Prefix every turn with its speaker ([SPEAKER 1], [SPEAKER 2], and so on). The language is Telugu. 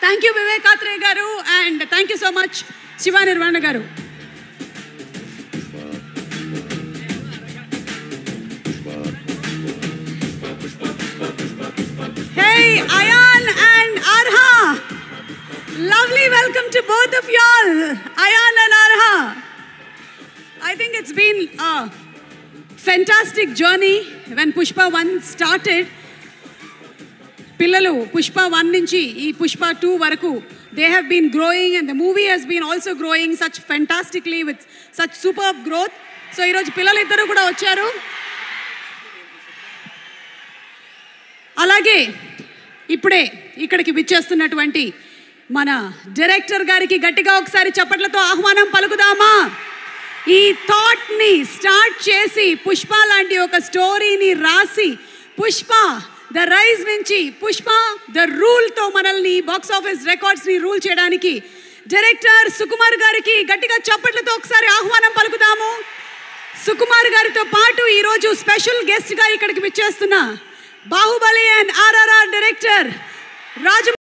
[SPEAKER 1] Thank you Vivek Atre garu and thank you so much Shiva Nirvana garu. Hey Ayan and Arha, lovely welcome to both of y'all. Ayan and Arha, I think it's been a fantastic journey when Pushpa 1 started. Pillalu Pushpa 1 nunchi ee Pushpa 2 varaku they have been growing and the movie has been also growing such fantastically with such superb growth. So ee roju pillalu iddaru kuda vacharu. Alage ఇప్పుడే ఇక్కడికి విచ్చేస్తున్నటువంటి మన డైరెక్టర్ గారికి గట్టిగా ఒకసారి చప్పట్లతో ఆహ్వానం పలుకుదామా. ఈ థాట్ని స్టార్ట్ చేసి పుష్ప లాంటి ఒక స్టోరీని రాసి పుష్ప ద రైజ్ నుంచి పుష్ప ద రూల్తో మనల్ని బాక్స్ ఆఫీస్ రికార్డ్స్ని రూల్ చేయడానికి డైరెక్టర్ సుకుమార్ గారికి గట్టిగా చప్పట్లతో ఒకసారి ఆహ్వానం పలుకుదాము. సుకుమార్ గారితో పాటు ఈరోజు స్పెషల్ గెస్ట్గా ఇక్కడికి విచ్చేస్తున్న Baahubali and RRR director Raju